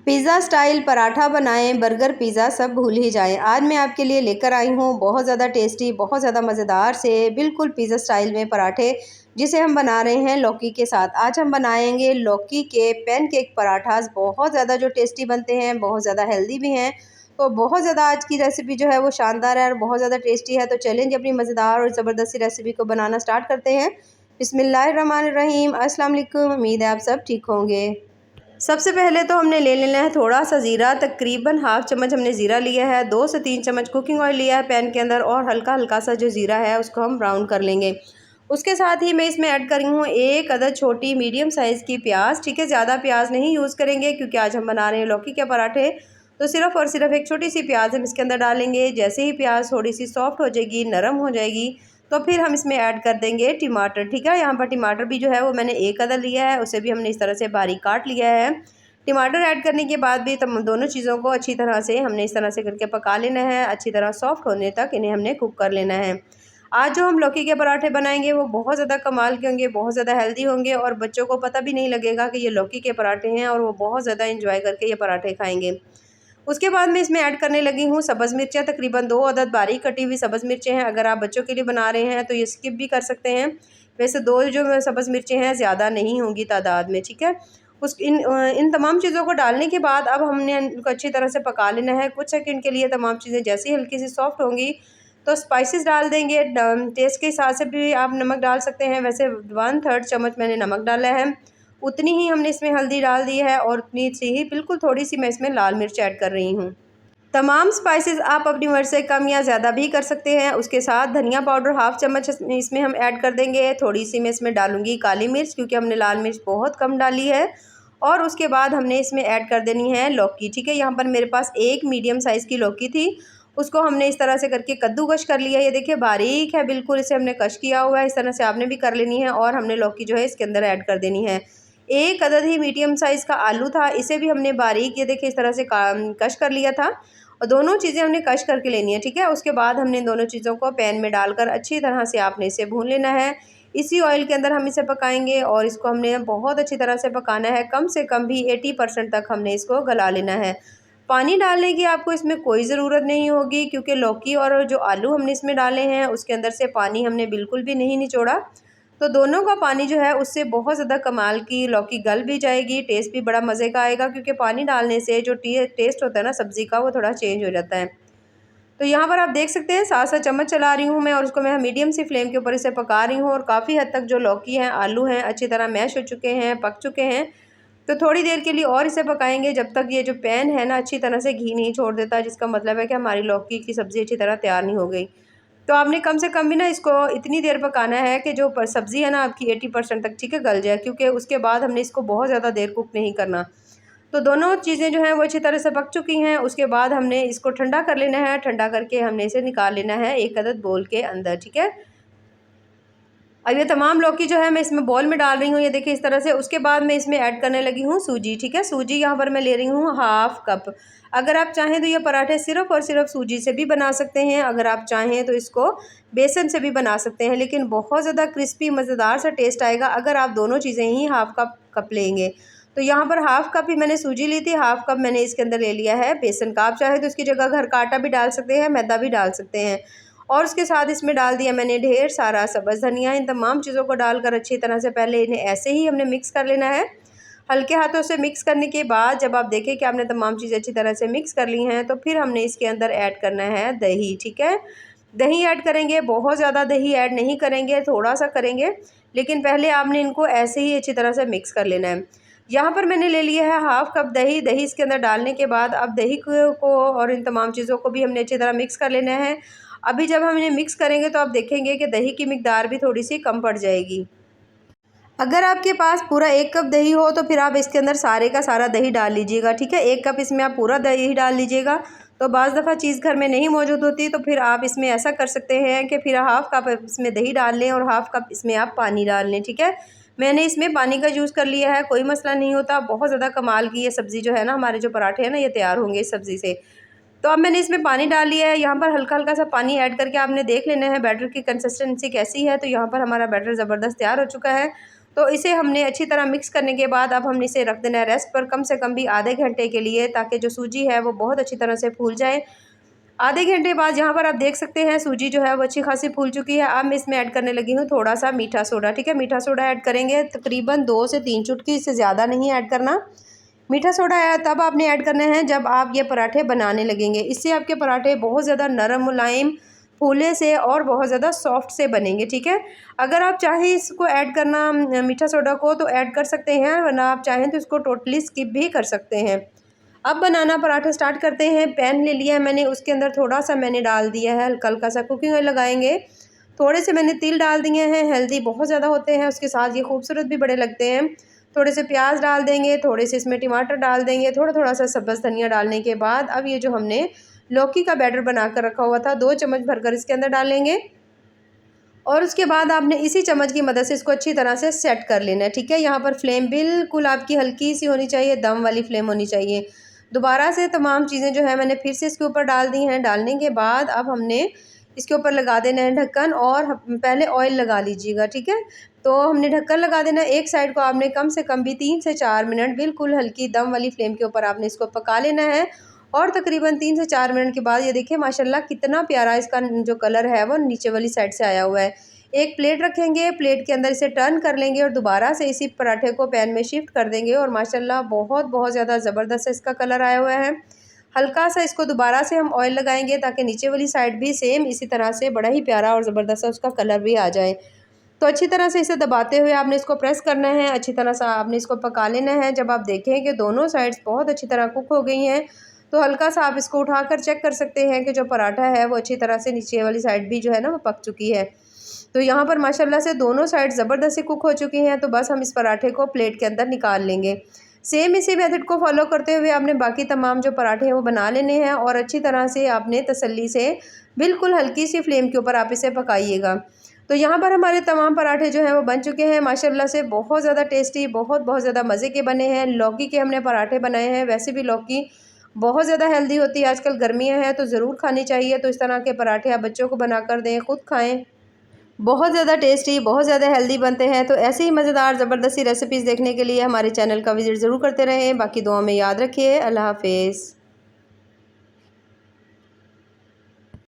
Pizza style paratha बनाएं, burger pizza सब भूल ही जाएं। आज मैं आपके लिए लेकर आई हूँ बहुत ज़्यादा टेस्टी, बहुत ज़्यादा मज़ेदार से बिल्कुल पिज़्ज़ा स्टाइल में पराठे, जिसे हम बना रहे हैं लौकी के साथ। आज हम बनाएंगे लौकी के पैनकेक पराठास। बहुत ज़्यादा जो टेस्टी बनते हैं, बहुत ज़्यादा हेल्दी भी हैं। तो बहुत ज़्यादा आज की रेसिपी जो है वो शानदार है और बहुत ज़्यादा टेस्टी है। तो चलें जी, अपनी मज़ेदार और ज़बरदस्ती रेसिपी को बनाना स्टार्ट करते हैं। बिस्मिल्लाहिर्रहमानिर्रहीम। अस्सलाम वालेकुम। उम्मीद है आप सब ठीक होंगे। सबसे पहले तो हमने ले लेना है थोड़ा सा ज़ीरा, तकरीबन हाफ़ चम्मच हमने ज़ीरा लिया है। 2 से 3 चम्मच कुकिंग ऑयल लिया है पैन के अंदर और हल्का हल्का सा जो ज़ीरा है उसको हम ब्राउन कर लेंगे। उसके साथ ही मैं इसमें ऐड कर रही हूँ 1 अदद छोटी मीडियम साइज़ की प्याज। ठीक है, ज़्यादा प्याज नहीं यूज़ करेंगे क्योंकि आज हम बना रहे हैं लौकी के पराठे। तो सिर्फ़ और सिर्फ एक छोटी सी प्याज हम इसके अंदर डालेंगे। जैसे ही प्याज थोड़ी सी सॉफ्ट हो जाएगी, नरम हो जाएगी, तो फिर हम इसमें ऐड कर देंगे टमाटर। ठीक है, यहाँ पर टमाटर भी जो है वो मैंने 1 अदद लिया है, उसे भी हमने इस तरह से बारीक काट लिया है। टमाटर ऐड करने के बाद भी तम दोनों चीज़ों को अच्छी तरह से हमने इस तरह से करके पका लेना है। अच्छी तरह सॉफ्ट होने तक इन्हें हमने कुक कर लेना है। आज जो हम लौकी के पराठे बनाएंगे वो बहुत ज़्यादा कमाल के होंगे, बहुत ज़्यादा हेल्दी होंगे और बच्चों को पता भी नहीं लगेगा कि ये लौकी के पराठे हैं और वो बहुत ज़्यादा इंजॉय करके ये पराठे खाएंगे। उसके बाद मैं इसमें ऐड करने लगी हूँ सब्ज़ मिर्चें। तकरीबन 2 अदद बारीक कटी हुई सब्ज़ मिर्चें हैं। अगर आप बच्चों के लिए बना रहे हैं तो ये स्किप भी कर सकते हैं। वैसे 2 जो सब्ज़ मिर्चें हैं, ज़्यादा नहीं होंगी तादाद में। ठीक है, इन तमाम चीज़ों को डालने के बाद अब हमने इनको अच्छी तरह से पका लेना है कुछ सेकंड के लिए। तमाम चीज़ें जैसे ही हल्की सी सॉफ्ट होंगी तो स्पाइसेस डाल देंगे। टेस्ट के हिसाब से भी आप नमक डाल सकते हैं। वैसे 1/3 चम्मच मैंने नमक डाला है, उतनी ही हमने इसमें हल्दी डाल दी है और उतनी सी ही बिल्कुल थोड़ी सी मैं इसमें लाल मिर्च ऐड कर रही हूँ। तमाम स्पाइसेस आप अपनी मर्ज़ी से कम या ज़्यादा भी कर सकते हैं। उसके साथ धनिया पाउडर हाफ़ चम्मच इसमें हम ऐड कर देंगे। थोड़ी सी मैं इसमें डालूंगी काली मिर्च क्योंकि हमने लाल मिर्च बहुत कम डाली है। और उसके बाद हमने इसमें ऐड कर देनी है लौकी। ठीक है, यहाँ पर मेरे पास एक मीडियम साइज़ की लौकी थी, उसको हमने इस तरह से करके कद्दूकश कर लिया। ये देखिए बारीक है बिल्कुल, इसे हमने कश किया हुआ है। इस तरह से आपने भी कर लेनी है और हमने लौकी जो है इसके अंदर ऐड कर देनी है। एक अदद ही मीडियम साइज़ का आलू था, इसे भी हमने बारीक ये देखिए इस तरह से कश कर लिया था और दोनों चीज़ें हमने कश करके लेनी है। ठीक है, उसके बाद हमने इन दोनों चीज़ों को पैन में डालकर अच्छी तरह से आपने इसे भून लेना है। इसी ऑयल के अंदर हम इसे पकाएंगे और इसको हमने बहुत अच्छी तरह से पकाना है। कम से कम भी 80% तक हमने इसको गला लेना है। पानी डालने की आपको इसमें कोई ज़रूरत नहीं होगी क्योंकि लौकी और जो आलू हमने इसमें डाले हैं उसके अंदर से पानी हमने बिल्कुल भी नहीं निचोड़ा। तो दोनों का पानी जो है उससे बहुत ज़्यादा कमाल की लौकी गल भी जाएगी, टेस्ट भी बड़ा मज़े का आएगा क्योंकि पानी डालने से जो टेस्ट होता है ना सब्ज़ी का, वो थोड़ा चेंज हो जाता है। तो यहाँ पर आप देख सकते हैं साथ साथ चम्मच चला रही हूँ मैं और उसको मैं मीडियम सी फ्लेम के ऊपर इसे पका रही हूँ और काफ़ी हद तक जो लौकी हैं, आलू हैं, अच्छी तरह मैश हो चुके हैं, पक चुके हैं। तो थोड़ी देर के लिए और इसे पकाएंगे जब तक ये जो पैन है ना अच्छी तरह से घी नहीं छोड़ देता, जिसका मतलब है कि हमारी लौकी की सब्ज़ी अच्छी तरह तैयार नहीं हो गई। तो आपने कम से कम भी ना इसको इतनी देर पकाना है कि जो सब्ज़ी है ना आपकी 80% तक ठीक है गल जाए, क्योंकि उसके बाद हमने इसको बहुत ज़्यादा देर कुक नहीं करना। तो दोनों चीज़ें जो हैं वो अच्छी तरह से पक चुकी हैं। उसके बाद हमने इसको ठंडा कर लेना है। ठंडा करके हमने इसे निकाल लेना है एक अदद बोल के अंदर। ठीक है, अब ये तमाम लौकी जो है मैं इसमें बॉल में डाल रही हूँ, ये देखिए इस तरह से। उसके बाद मैं इसमें ऐड करने लगी हूँ सूजी। ठीक है, सूजी यहाँ पर मैं ले रही हूँ हाफ़ कप। अगर आप चाहें तो ये पराठे सिर्फ़ और सिर्फ सूजी से भी बना सकते हैं। अगर आप चाहें तो इसको बेसन से भी बना सकते हैं, लेकिन बहुत ज़्यादा क्रिस्पी मज़ेदार सा टेस्ट आएगा अगर आप दोनों चीज़ें ही हाफ़ कप लेंगे। तो यहाँ पर हाफ़ कप ही मैंने सूजी ली थी, हाफ़ कप मैंने इसके अंदर ले लिया है बेसन का। आप चाहें तो इसकी जगह घर का आटा भी डाल सकते हैं, मैदा भी डाल सकते हैं। और उसके साथ इसमें डाल दिया मैंने ढेर सारा सब्ज़ धनिया। इन तमाम चीज़ों को डालकर अच्छी तरह से पहले इन्हें ऐसे ही हमने मिक्स कर लेना है। हल्के हाथों से मिक्स करने के बाद जब आप देखें कि आपने तमाम चीज़ें अच्छी तरह से मिक्स कर ली हैं तो फिर हमने इसके अंदर ऐड करना है दही। ठीक है, दही ऐड करेंगे, बहुत ज़्यादा दही ऐड नहीं करेंगे, थोड़ा सा करेंगे, लेकिन पहले आपने इनको ऐसे ही अच्छी तरह से मिक्स कर लेना है। यहाँ पर मैंने ले लिया है हाफ़ कप दही। दही इसके अंदर डालने के बाद अब दही को और इन तमाम चीज़ों को भी हमने अच्छी तरह मिक्स कर लेना है। अभी जब हम इन्हें मिक्स करेंगे तो आप देखेंगे कि दही की मिकदार भी थोड़ी सी कम पड़ जाएगी। अगर आपके पास पूरा 1 कप दही हो तो फिर आप इसके अंदर सारे का सारा दही डाल लीजिएगा। ठीक है, 1 कप इसमें आप पूरा दही डाल लीजिएगा। तो बाज़ दफ़ा चीज़ घर में नहीं मौजूद होती तो फिर आप इसमें ऐसा कर सकते हैं कि फिर हाफ़ कप इसमें दही डाल लें और हाफ़ कप इसमें आप पानी डाल लें। ठीक है, मैंने इसमें पानी का यूज़ कर लिया है, कोई मसला नहीं होता। बहुत ज़्यादा कमाल की ये सब्ज़ी जो है ना, हमारे जो पराठे हैं ना ये तैयार होंगे इस सब्ज़ी से। तो अब मैंने इसमें पानी डाल लिया है। यहाँ पर हल्का हल्का सा पानी ऐड करके आपने देख लेना है बैटर की कंसिस्टेंसी कैसी है। तो यहाँ पर हमारा बैटर ज़बरदस्त तैयार हो चुका है। तो इसे हमने अच्छी तरह मिक्स करने के बाद अब हमने इसे रख देना है रेस्ट पर कम से कम भी आधे घंटे के लिए, ताकि जो सूजी है वो बहुत अच्छी तरह से फूल जाए। आधे घंटे बाद यहाँ पर आप देख सकते हैं सूजी जो है वो अच्छी खासी फूल चुकी है। अब मैं इसमें ऐड करने लगी हूँ थोड़ा सा मीठा सोडा। ठीक है, मीठा सोडा ऐड करेंगे तकरीबन 2 से 3 चुटकी, इससे ज़्यादा नहीं ऐड करना। मीठा सोडा है तब आपने ऐड करना है जब आप ये पराठे बनाने लगेंगे। इससे आपके पराठे बहुत ज़्यादा नरम, मुलायम, फूले से और बहुत ज़्यादा सॉफ्ट से बनेंगे। ठीक है, अगर आप चाहें इसको ऐड करना मीठा सोडा को तो ऐड कर सकते हैं, वरना आप चाहें तो इसको टोटली स्किप भी कर सकते हैं। अब बनाना पराठा स्टार्ट करते हैं। पैन ले लिया है मैंने, उसके अंदर थोड़ा सा मैंने डाल दिया है हल्का हल्का सा कुकिंग ऑयल लगाएंगे। थोड़े से मैंने तिल डाल दिए हैं, हेल्दी बहुत ज़्यादा होते हैं, उसके साथ ये खूबसूरत भी बड़े लगते हैं। थोड़े से प्याज डाल देंगे, थोड़े से इसमें टमाटर डाल देंगे, थोड़ा थोड़ा सा सब्ज़ धनिया डालने के बाद अब ये जो हमने लौकी का बैटर बना कर रखा हुआ था 2 चम्मच भरकर इसके अंदर डालेंगे। और उसके बाद आपने इसी चम्मच की मदद से इसको अच्छी तरह से सेट कर लेना है। ठीक है, यहाँ पर फ्लेम बिल्कुल आपकी हल्की सी होनी चाहिए, दम वाली फ्लेम होनी चाहिए। दोबारा से तमाम चीज़ें जो है मैंने फिर से इसके ऊपर डाल दी हैं। डालने के बाद अब हमने इसके ऊपर लगा देना है ढक्कन, और पहले ऑयल लगा लीजिएगा। ठीक है, तो हमने ढक्कन लगा देना। एक साइड को आपने कम से कम भी 3 से 4 मिनट बिल्कुल हल्की दम वाली फ्लेम के ऊपर आपने इसको पका लेना है। और तकरीबन 3 से 4 मिनट के बाद ये देखिए माशाल्लाह कितना प्यारा इसका जो कलर है वो नीचे वाली साइड से आया हुआ है। एक प्लेट रखेंगे, प्लेट के अंदर इसे टर्न कर लेंगे और दोबारा से इसी पराठे को पैन में शिफ्ट कर देंगे और माशाल्लाह बहुत बहुत ज़्यादा ज़बरदस्त इसका कलर आया हुआ है। हल्का सा इसको दोबारा से हम ऑयल लगाएंगे ताकि नीचे वाली साइड भी सेम इसी तरह से बड़ा ही प्यारा और ज़बरदस्त उसका कलर भी आ जाए। तो अच्छी तरह से इसे दबाते हुए आपने इसको प्रेस करना है, अच्छी तरह से आपने इसको पका लेना है। जब आप देखें कि दोनों साइड्स बहुत अच्छी तरह कुक हो गई हैं तो हल्का सा आप इसको उठाकर चेक कर सकते हैं कि जो पराठा है वो अच्छी तरह से नीचे वाली साइड भी जो है ना वो पक चुकी है। तो यहाँ पर माशाल्लाह से दोनों साइड ज़बरदस्त से कुक हो चुकी हैं। तो बस हम इस पराठे को प्लेट के अंदर निकाल लेंगे। सेम इसी मेथड को फॉलो करते हुए आपने बाकी तमाम जो पराठे हैं वो बना लेने हैं और अच्छी तरह से आपने तसल्ली से बिल्कुल हल्की सी फ्लेम के ऊपर आप इसे पकाइएगा। तो यहाँ पर हमारे तमाम पराठे जो हैं वो बन चुके हैं माशाल्लाह से, बहुत ज़्यादा टेस्टी, बहुत बहुत ज़्यादा मज़े के बने हैं। लौकी के हमने पराठे बनाए हैं, वैसे भी लौकी बहुत ज़्यादा हेल्दी होती है, आजकल गर्मियाँ हैं तो ज़रूर खानी चाहिए। तो इस तरह के पराठे आप बच्चों को बना कर दें, खुद खाएँ, बहुत ज़्यादा टेस्टी, बहुत ज़्यादा हेल्दी बनते हैं। तो ऐसे ही मज़ेदार ज़बरदस्ती रेसिपीज़ देखने के लिए हमारे चैनल का विज़िट ज़रूर करते रहें। बाकी दुआ में याद रखिए। अल्लाह हाफ़िज़।